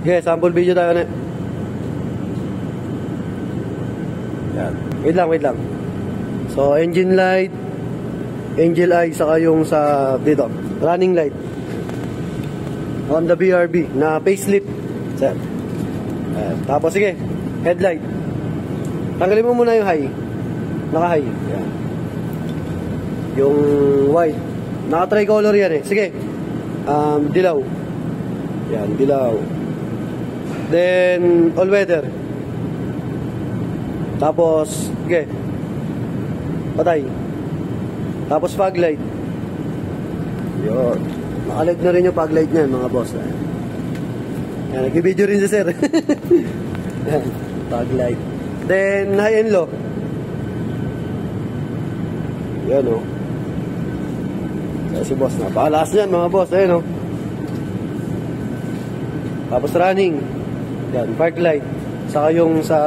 Okay, sample video tayo na. Yan. Wait lang. So, engine light, angel eye, saka yung sa dito, running light. On the BRB na facelift. Sir. Tapos sige, headlight. Tanggalin mo muna yung high. Naka-high. Yan. Yung white. Naka-tricolor yan eh. Sige. Dilaw. Yan, dilaw. Then, all weather. Tapos, okay. Patay. Tapos fog light. Yun. Naka-LED na rin yung fog light niyan, mga boss. Yan, nag-video rin si sir. Yan, fog light. Then, high and low. Yan, oh. Si boss na. Pakalakas yan, mga boss. Ayan, oh. Tapos running. Yan, park light. Saka yung sa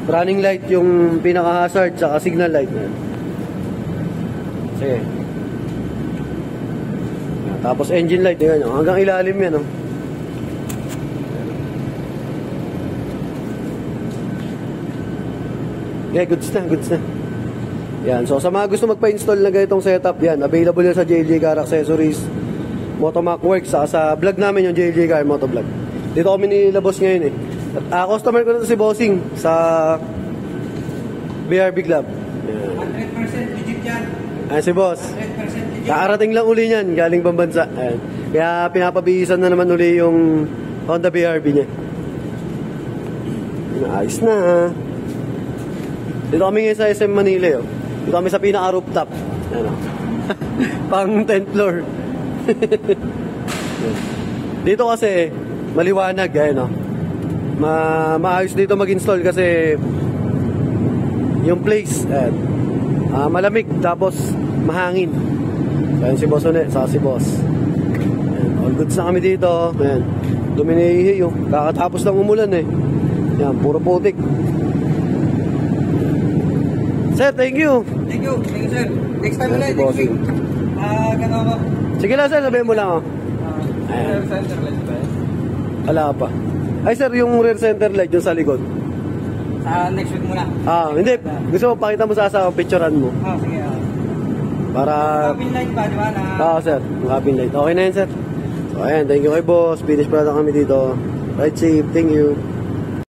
running light, yung pinaka-hazard, saka signal light. Yan. Sige. Yan. Tapos engine light. Yan, oh. Hanggang ilalim yan, oh. Yeah, goods na. Yan, so sa mga gusto magpa-install na ganitong setup, yan, available yan sa JLJ Car Accessories, Motomac Works, sa vlog namin yung JLJ Car Motovlog. Dito kami nilabos ngayon eh. At customer ko na si Bossing sa BRB Club. Yan. 100% legit yan. Ayan si Boss. 100% legit. Kakarating lang uli niyan, galing pambansa. Ayan. Kaya pinapabihisan na naman uli yung Honda BRB niya. Ayos na. Dito kami ngayon sa SM Manila, oh. Dito kami sa pinaka-rooftop. Ano? Pang 10th floor. Dito kasi maliwanag, no? Maayos dito mag-install kasi yung place, malamig tapos mahangin. Ayan si Boss ulit, saka si Boss. Ayan, all goods na kami dito. Ayan. Duminehi yung kakatapos lang umulan eh. Ayan, puro putik. Sir, thank you. Thank you, sir. Next time ulit, next week. Gano'n ako. Sige lang, sir, sabihin mo lang, oh. Rear center light ba? Wala pa. Ay, sir, yung rear center light yung sa likod. Next week muna. Hindi. Gusto mo, pakita mo sa asawa, picturean mo. Sige. Para... Cabin light ba, di ba? sir. Yung cabin light. Okay na yun, sir. So, ayan. Thank you kay boss. Finish pa na kami dito. Ride safe. Thank you.